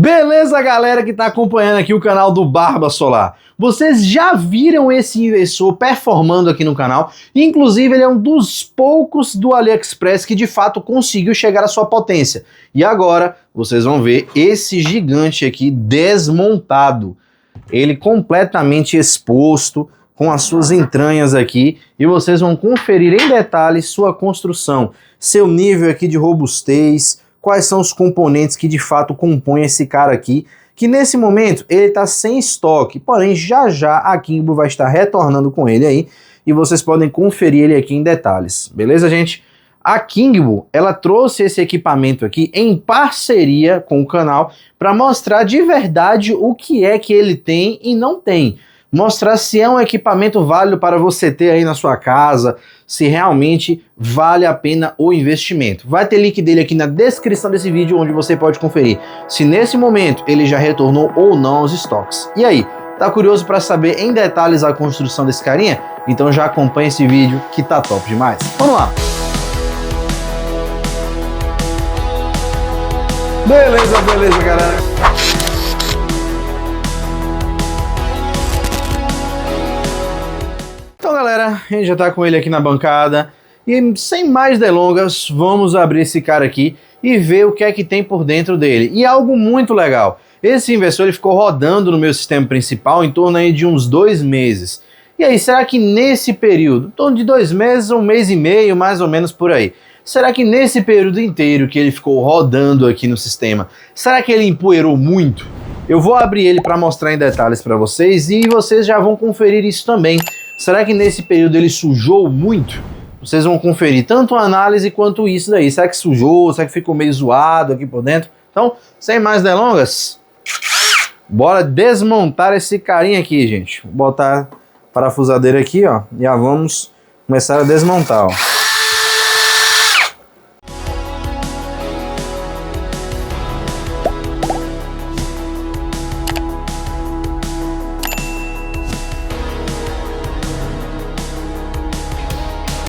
Beleza, galera que está acompanhando aqui o canal do Barba Solar. Vocês já viram esse inversor performando aqui no canal? Inclusive, ele é um dos poucos do AliExpress que de fato conseguiu chegar à sua potência. E agora, vocês vão ver esse gigante aqui desmontado. Ele completamente exposto, com as suas entranhas aqui, e vocês vão conferir em detalhes sua construção, seu nível aqui de robustez, quais são os componentes que de fato compõem esse cara aqui, que nesse momento ele está sem estoque, porém já já a Kingbo vai estar retornando com ele aí, e vocês podem conferir ele aqui em detalhes, beleza, gente? A Kingbo, ela trouxe esse equipamento aqui em parceria com o canal para mostrar de verdade o que é que ele tem e não tem. Mostrar se é um equipamento válido para você ter aí na sua casa, se realmente vale a pena o investimento. Vai ter link dele aqui na descrição desse vídeo, onde você pode conferir se nesse momento ele já retornou ou não aos estoques. E aí, tá curioso para saber em detalhes a construção desse carinha? Então já acompanha esse vídeo que tá top demais. Vamos lá! Beleza, galera. Então, galera, a gente já tá com ele aqui na bancada e sem mais delongas, vamos abrir esse cara aqui e ver o que é que tem por dentro dele. E algo muito legal, esse inversor ele ficou rodando no meu sistema principal em torno aí de uns 2 meses. E aí, será que nesse período, em torno de 2 meses, 1 mês e meio, mais ou menos por aí, será que nesse período inteiro que ele ficou rodando aqui no sistema, será que ele empoeirou muito? Eu vou abrir ele para mostrar em detalhes para vocês e vocês já vão conferir isso também. Será que nesse período ele sujou muito? Vocês vão conferir tanto a análise quanto isso daí. Será que sujou? Será que ficou meio zoado aqui por dentro? Então, sem mais delongas, bora desmontar esse carinha aqui, gente. Vou botar a parafusadeira aqui, ó. E já vamos começar a desmontar, ó.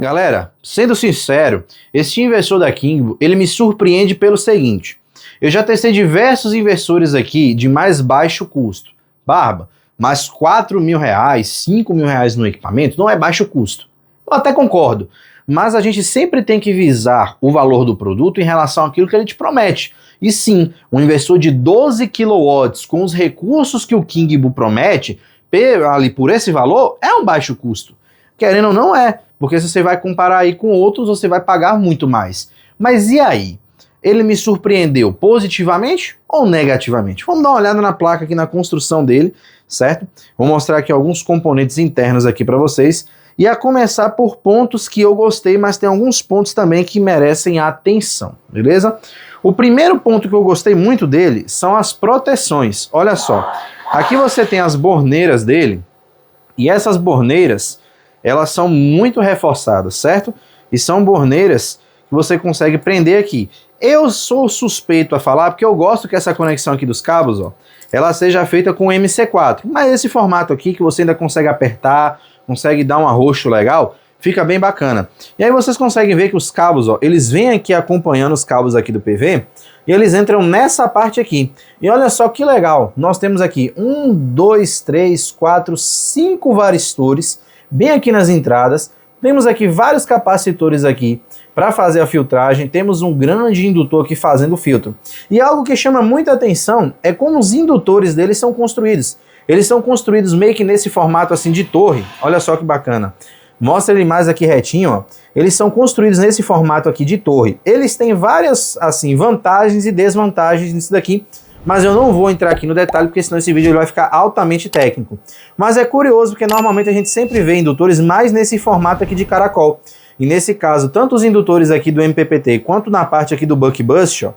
Galera, sendo sincero, esse inversor da Kingbo, ele me surpreende pelo seguinte. Eu já testei diversos inversores aqui de mais baixo custo. Barba, mas R$4.000, R$5.000 no equipamento não é baixo custo. Eu até concordo, mas a gente sempre tem que visar o valor do produto em relação àquilo que ele te promete. E sim, um inversor de 12 kW com os recursos que o Kingbo promete, ali por esse valor, é um baixo custo. Querendo ou não é. Porque se você vai comparar aí com outros, você vai pagar muito mais. Mas e aí? Ele me surpreendeu positivamente ou negativamente? Vamos dar uma olhada na placa aqui, na construção dele, certo? Vou mostrar aqui alguns componentes internos aqui para vocês. E a começar por pontos que eu gostei, mas tem alguns pontos também que merecem atenção, beleza? O primeiro ponto que eu gostei muito dele são as proteções. Olha só, aqui você tem as borneiras dele, e essas borneiras, elas são muito reforçadas, certo? E são borneiras que você consegue prender aqui. Eu sou suspeito a falar porque eu gosto que essa conexão aqui dos cabos, ó, ela seja feita com MC4. Mas esse formato aqui que você ainda consegue apertar, consegue dar um arroxo legal, fica bem bacana. E aí vocês conseguem ver que os cabos, ó, eles vêm aqui acompanhando os cabos aqui do PV e eles entram nessa parte aqui. E olha só que legal, nós temos aqui 1, 2, 3, 4, 5 varistores bem aqui nas entradas. Temos aqui vários capacitores aqui para fazer a filtragem, temos um grande indutor aqui fazendo o filtro. E algo que chama muita atenção é como os indutores deles são construídos. Eles são construídos meio que nesse formato assim de torre, olha só que bacana. Mostra ele mais aqui retinho, ó. Eles são construídos nesse formato aqui de torre. Eles têm várias assim vantagens e desvantagens nisso daqui, mas eu não vou entrar aqui no detalhe, porque senão esse vídeo ele vai ficar altamente técnico. Mas é curioso, porque normalmente a gente sempre vê indutores mais nesse formato aqui de caracol. E nesse caso, tanto os indutores aqui do MPPT, quanto na parte aqui do Buckbust, ó,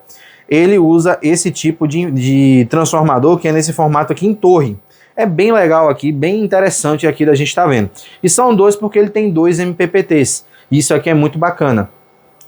ele usa esse tipo de transformador, que é nesse formato aqui em torre. É bem legal aqui, bem interessante aqui da gente estar vendo. E são dois porque ele tem 2 MPPTs. Isso aqui é muito bacana.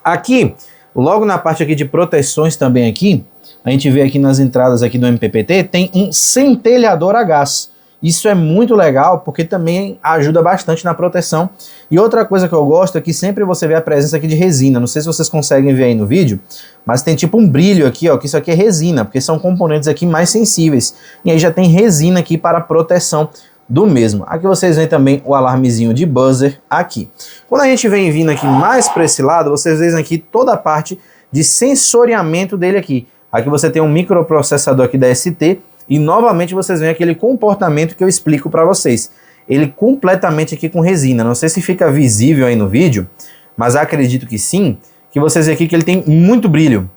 Aqui, logo na parte aqui de proteções também aqui, a gente vê aqui nas entradas aqui do MPPT, tem um centelhador a gás. Isso é muito legal porque também ajuda bastante na proteção. E outra coisa que eu gosto é que sempre você vê a presença aqui de resina. Não sei se vocês conseguem ver aí no vídeo, mas tem tipo um brilho aqui, ó, que isso aqui é resina, porque são componentes aqui mais sensíveis. E aí já tem resina aqui para proteção do mesmo. Aqui vocês veem também o alarmezinho de buzzer aqui. Quando a gente vem vindo aqui mais para esse lado, vocês veem aqui toda a parte de sensoriamento dele aqui. Aqui você tem um microprocessador aqui da ST e novamente vocês veem aquele comportamento que eu explico para vocês. Ele completamente aqui com resina. Não sei se fica visível aí no vídeo, mas acredito que sim, que vocês veem aqui que ele tem muito brilho.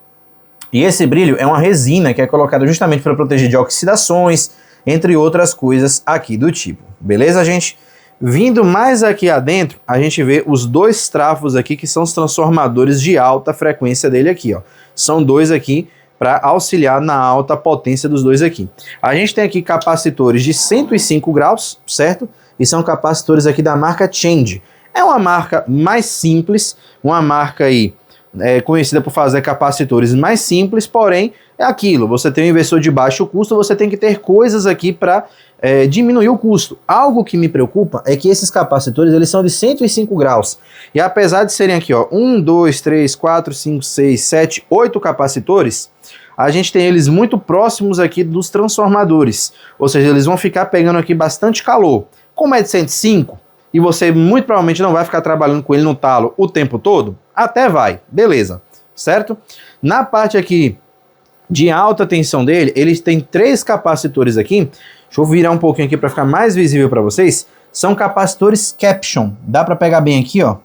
E esse brilho é uma resina que é colocada justamente para proteger de oxidações, entre outras coisas aqui do tipo. Beleza, gente? Vindo mais aqui adentro, a gente vê os dois trafos aqui que são os transformadores de alta frequência dele aqui, ó. São dois aqui para auxiliar na alta potência dos dois aqui. A gente tem aqui capacitores de 105 graus, certo? E são capacitores aqui da marca Change. É uma marca mais simples, uma marca aí conhecida por fazer capacitores mais simples, porém é aquilo, você tem um inversor de baixo custo, você tem que ter coisas aqui para diminuir o custo. Algo que me preocupa é que esses capacitores eles são de 105 graus. E apesar de serem aqui, ó, 1, 2, 3, 4, 5, 6, 7, 8 capacitores, a gente tem eles muito próximos aqui dos transformadores. Ou seja, eles vão ficar pegando aqui bastante calor. Como é de 105, e você muito provavelmente não vai ficar trabalhando com ele no talo o tempo todo, até vai, beleza, certo? Na parte aqui de alta tensão dele, eles têm 3 capacitores aqui. Deixa eu virar um pouquinho aqui para ficar mais visível para vocês. São capacitores Caption. Dá para pegar bem aqui, ó.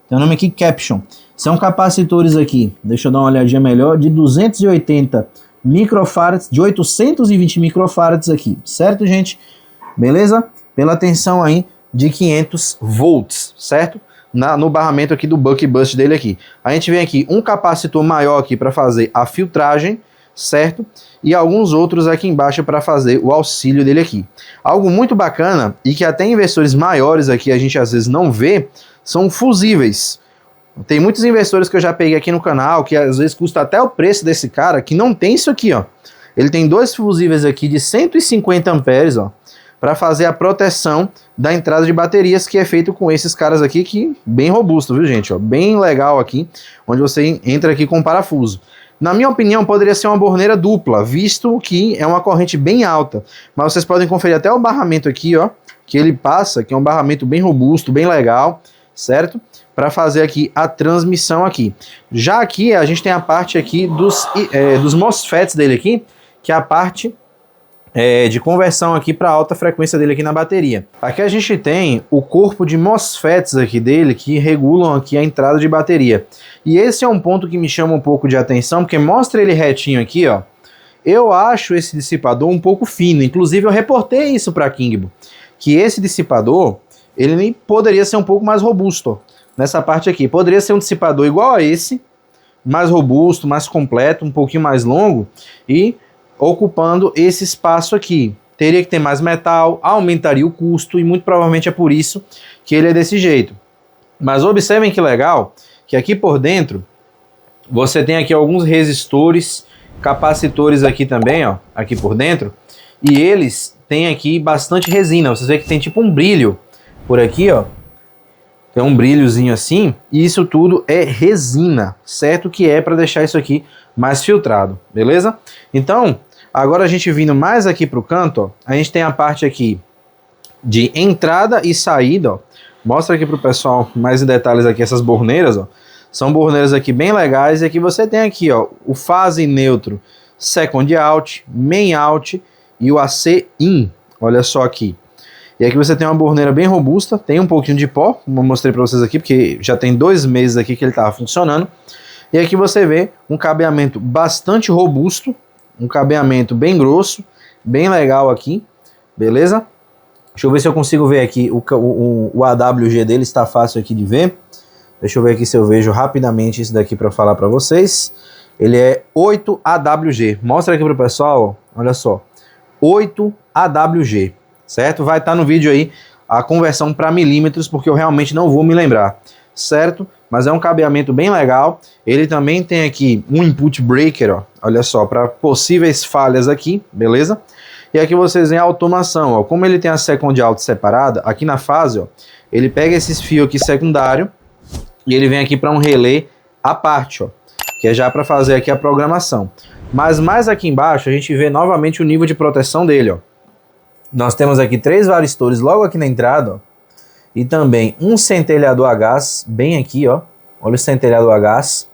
Tem o nome aqui Caption. São capacitores aqui, deixa eu dar uma olhadinha melhor, de 280 microfarads, de 820 microfarads aqui, certo, gente? Beleza? Pela tensão aí de 500 volts, certo? No barramento aqui do buck bust dele aqui. A gente vem aqui um capacitor maior aqui para fazer a filtragem, certo? E alguns outros aqui embaixo para fazer o auxílio dele aqui. Algo muito bacana e que até inversores maiores aqui a gente às vezes não vê, são fusíveis. Tem muitos inversores que eu já peguei aqui no canal, que às vezes custa até o preço desse cara, que não tem isso aqui, ó. Ele tem 2 fusíveis aqui de 150 amperes, ó, para fazer a proteção da entrada de baterias, que é feito com esses caras aqui, que bem robusto, viu, gente? Ó, bem legal aqui, onde você entra aqui com parafuso. Na minha opinião, poderia ser uma borneira dupla, visto que é uma corrente bem alta. Mas vocês podem conferir até o barramento aqui, ó, que ele passa, que é um barramento bem robusto, bem legal, certo? Para fazer aqui a transmissão aqui. Já aqui a gente tem a parte aqui dos MOSFETs dele aqui, que é a parte de conversão aqui para alta frequência dele aqui na bateria. Aqui a gente tem o corpo de MOSFETs aqui dele que regulam aqui a entrada de bateria. E esse é um ponto que me chama um pouco de atenção, porque mostra ele retinho aqui, ó. Eu acho esse dissipador um pouco fino, inclusive eu reportei isso para a Kingbo, que esse dissipador, ele poderia ser um pouco mais robusto, ó. Nessa parte aqui, poderia ser um dissipador igual a esse, mais robusto, mais completo, um pouquinho mais longo e ocupando esse espaço aqui. Teria que ter mais metal, aumentaria o custo e muito provavelmente é por isso que ele é desse jeito. Mas observem que legal, que aqui por dentro você tem aqui alguns resistores, capacitores aqui também, ó, aqui por dentro, e eles têm aqui bastante resina. Vocês veem que tem tipo um brilho por aqui, ó. Tem um brilhozinho assim, e isso tudo é resina, certo? Que é para deixar isso aqui mais filtrado, beleza? Então, agora a gente vindo mais aqui para o canto, ó, a gente tem a parte aqui de entrada e saída, ó. Mostra aqui para o pessoal mais em detalhes aqui essas borneiras, ó. São borneiras aqui bem legais, e aqui você tem aqui, ó, o fase neutro, second out, main out e o AC in, olha só aqui. E aqui você tem uma borneira bem robusta, tem um pouquinho de pó, como eu mostrei para vocês aqui, porque já tem 2 meses aqui que ele estava funcionando. E aqui você vê um cabeamento bastante robusto, um cabeamento bem grosso, bem legal aqui, beleza? Deixa eu ver se eu consigo ver aqui, o AWG dele está fácil aqui de ver. Deixa eu ver aqui se eu vejo rapidamente isso daqui para falar para vocês. Ele é 8 AWG, mostra aqui para o pessoal, olha só, 8 AWG. Certo? Vai estar no vídeo aí a conversão para milímetros, porque eu realmente não vou me lembrar, certo? Mas é um cabeamento bem legal. Ele também tem aqui um input breaker, ó, olha só, para possíveis falhas aqui, beleza? E aqui vocês veem a automação, ó. Como ele tem a second out separada, aqui na fase, ó, ele pega esses fios aqui secundário e ele vem aqui para um relé à parte, ó, que é já para fazer aqui a programação. Mas mais aqui embaixo a gente vê novamente o nível de proteção dele, ó. Nós temos aqui 3 varistores logo aqui na entrada, ó, e também um centelhador a gás bem aqui, ó. Olha o centelhador a gás.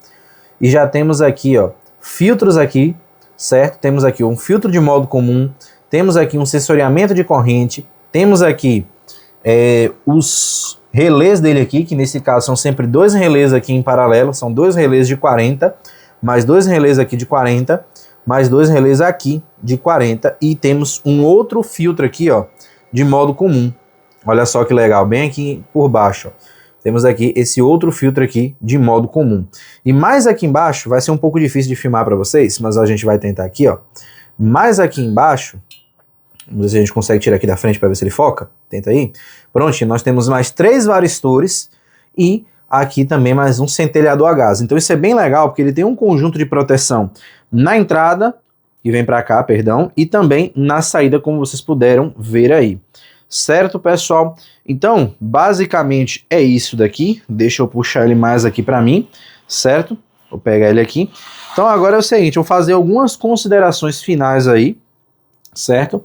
E já temos aqui, ó, filtros aqui, certo? Temos aqui um filtro de modo comum, temos aqui um sensoriamento de corrente, temos aqui os relés dele aqui, que nesse caso são sempre 2 relés aqui em paralelo, são 2 relés de 40, mais 2 relés aqui de 40, mais 2 relés aqui de 40, e temos um outro filtro aqui, ó, de modo comum. Olha só que legal, bem aqui por baixo, ó. Temos aqui esse outro filtro aqui de modo comum. E mais aqui embaixo, vai ser um pouco difícil de filmar para vocês, mas a gente vai tentar aqui, ó. Mais aqui embaixo, vamos ver se a gente consegue tirar aqui da frente para ver se ele foca. Tenta aí. Pronto, nós temos mais 3 varistores e aqui também mais um centelhador a gás. Então isso é bem legal, porque ele tem um conjunto de proteção na entrada, que vem para cá, perdão, e também na saída, como vocês puderam ver aí. Certo, pessoal? Então, basicamente é isso daqui. Deixa eu puxar ele mais aqui para mim, certo? Vou pegar ele aqui. Então agora é o seguinte, eu vou fazer algumas considerações finais aí, certo?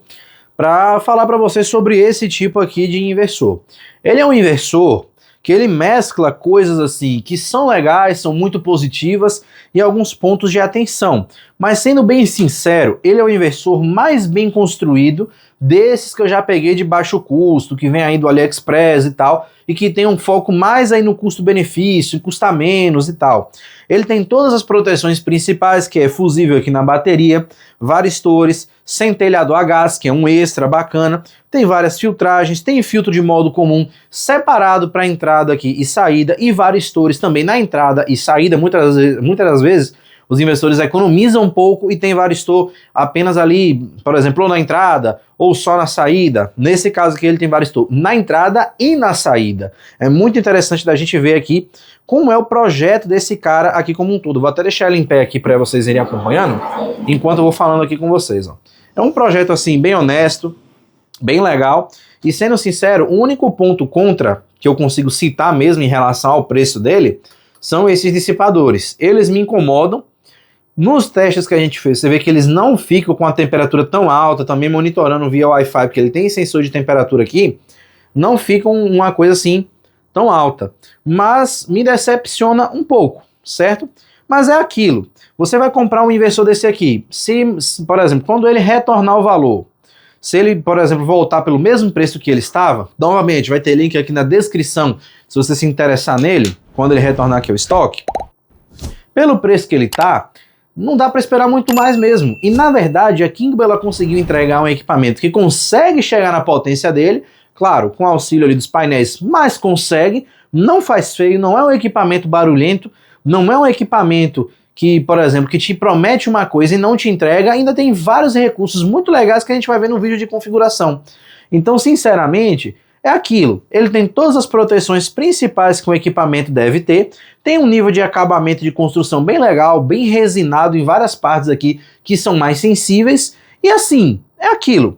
Para falar para vocês sobre esse tipo aqui de inversor. Ele é um inversor que ele mescla coisas assim que são legais, são muito positivas e alguns pontos de atenção. Mas sendo bem sincero, ele é o inversor mais bem construído desses que eu já peguei de baixo custo, que vem aí do AliExpress e tal, e que tem um foco mais aí no custo-benefício, em custar menos e tal. Ele tem todas as proteções principais, que é fusível aqui na bateria, varistores, centelhador a gás, que é um extra bacana, tem várias filtragens, tem filtro de modo comum separado para entrada aqui e saída, e varistores também na entrada e saída. Muitas das vezes os investidores economizam um pouco e tem varistor apenas ali, por exemplo, ou na entrada ou só na saída. Nesse caso aqui ele tem varistor na entrada e na saída. É muito interessante da gente ver aqui como é o projeto desse cara aqui como um todo. Vou até deixar ele em pé aqui para vocês irem acompanhando enquanto eu vou falando aqui com vocês, ó. É um projeto assim bem honesto, bem legal, e sendo sincero, o único ponto contra que eu consigo citar mesmo em relação ao preço dele são esses dissipadores. Eles me incomodam. Nos testes que a gente fez, você vê que eles não ficam com a temperatura tão alta, também monitorando via Wi-Fi, porque ele tem sensor de temperatura aqui, não ficam uma coisa assim tão alta. Mas me decepciona um pouco, certo? Mas é aquilo. Você vai comprar um inversor desse aqui, se por exemplo, quando ele retornar o valor, se ele, por exemplo, voltar pelo mesmo preço que ele estava, novamente, vai ter link aqui na descrição, se você se interessar nele, quando ele retornar aqui ao estoque, pelo preço que ele está, não dá para esperar muito mais mesmo. E na verdade, a Kingbo ela conseguiu entregar um equipamento que consegue chegar na potência dele, claro, com auxílio ali dos painéis, mas consegue, não faz feio, não é um equipamento barulhento, não é um equipamento que, por exemplo, que te promete uma coisa e não te entrega, ainda tem vários recursos muito legais que a gente vai ver no vídeo de configuração. Então, sinceramente, é aquilo, ele tem todas as proteções principais que um equipamento deve ter, tem um nível de acabamento de construção bem legal, bem resinado em várias partes aqui que são mais sensíveis, e assim, é aquilo.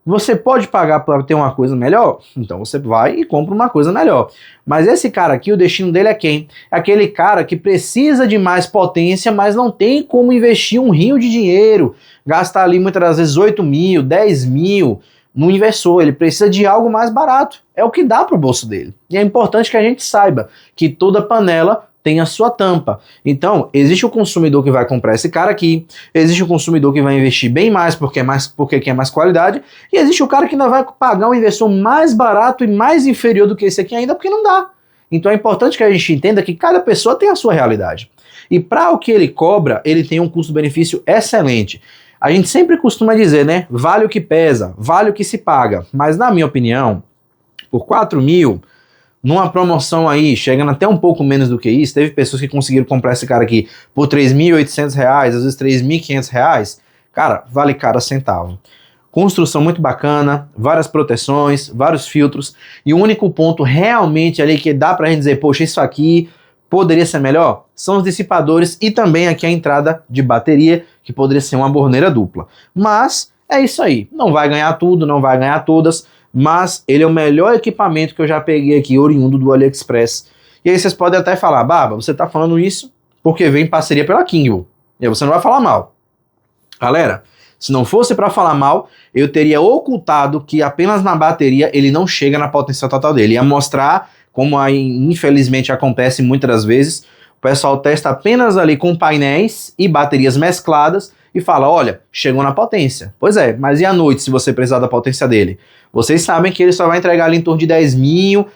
Você pode pagar para ter uma coisa melhor? Então você vai e compra uma coisa melhor. Mas esse cara aqui, o destino dele é quem? É aquele cara que precisa de mais potência, mas não tem como investir um rio de dinheiro, gastar ali muitas das vezes 8 mil, 10 mil, no inversor, ele precisa de algo mais barato, é o que dá para o bolso dele. E é importante que a gente saiba que toda panela tem a sua tampa. Então, existe o consumidor que vai comprar esse cara aqui, existe o consumidor que vai investir bem mais porque quer mais qualidade, e existe o cara que ainda vai pagar um inversor mais barato e mais inferior do que esse aqui ainda, porque não dá. Então é importante que a gente entenda que cada pessoa tem a sua realidade. E para o que ele cobra, ele tem um custo-benefício excelente. A gente sempre costuma dizer, né, vale o que pesa, vale o que se paga, mas na minha opinião, por 4 mil, numa promoção aí, chegando até um pouco menos do que isso, teve pessoas que conseguiram comprar esse cara aqui por R$3.800, às vezes R$3.500, cara, vale cada centavo. Construção muito bacana, várias proteções, vários filtros, e o único ponto realmente ali que dá pra gente dizer, poxa, isso aqui poderia ser melhor, são os dissipadores e também aqui a entrada de bateria, que poderia ser uma borneira dupla. Mas É isso aí. Não vai ganhar tudo, não vai ganhar todas, mas ele é o melhor equipamento que eu já peguei aqui, oriundo do AliExpress. E aí vocês podem até falar, Barba, você tá falando isso porque vem em parceria pela Kingble. E aí você não vai falar mal. Galera, se não fosse para falar mal, eu teria ocultado que apenas na bateria ele não chega na potência total dele. Ia mostrar, como aí, infelizmente acontece muitas das vezes, o pessoal testa apenas ali com painéis e baterias mescladas e fala, olha, chegou na potência. Pois é, mas e à noite se você precisar da potência dele? Vocês sabem que ele só vai entregar ali em torno de 10 mil,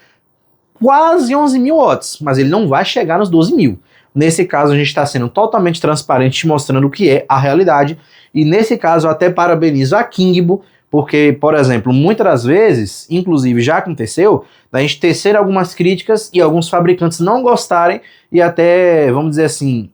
quase 11 mil watts, mas ele não vai chegar nos 12 mil. Nesse caso, a gente está sendo totalmente transparente, mostrando o que é a realidade. E nesse caso, eu até parabenizo a Kingble, porque, por exemplo, muitas das vezes, inclusive já aconteceu, da gente tecer algumas críticas e alguns fabricantes não gostarem e até, vamos dizer assim,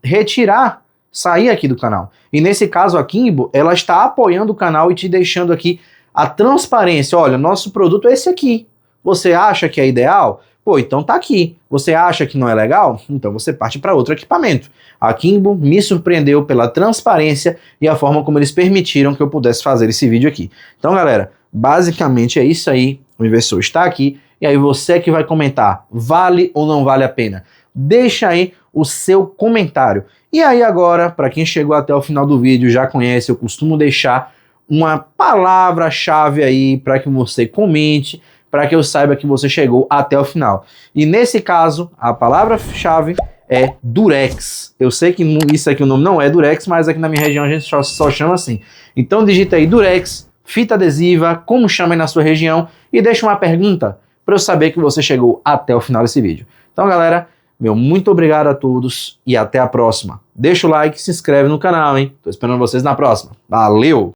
sair aqui do canal. E nesse caso, a Kingble, ela está apoiando o canal e te deixando aqui a transparência. Olha, nosso produto é esse aqui. Você acha que é ideal? Pô, então tá aqui. Você acha que não é legal? Então você parte para outro equipamento. A Kingble me surpreendeu pela transparência e a forma como eles permitiram que eu pudesse fazer esse vídeo aqui. Então, galera, basicamente é isso aí. O inversor está aqui. E aí você que vai comentar, vale ou não vale a pena? Deixa aí o seu comentário. E aí agora, para quem chegou até o final do vídeo, já conhece, eu costumo deixar uma palavra-chave aí para que você comente, para que eu saiba que você chegou até o final. E nesse caso, a palavra-chave é Durex. Eu sei que isso aqui o nome não é Durex, mas aqui na minha região a gente só chama assim. Então digita aí Durex, fita adesiva, como chama aí na sua região, e deixa uma pergunta para eu saber que você chegou até o final desse vídeo. Então, galera, meu muito obrigado a todos e até a próxima. Deixa o like, se inscreve no canal, hein? Tô esperando vocês na próxima. Valeu!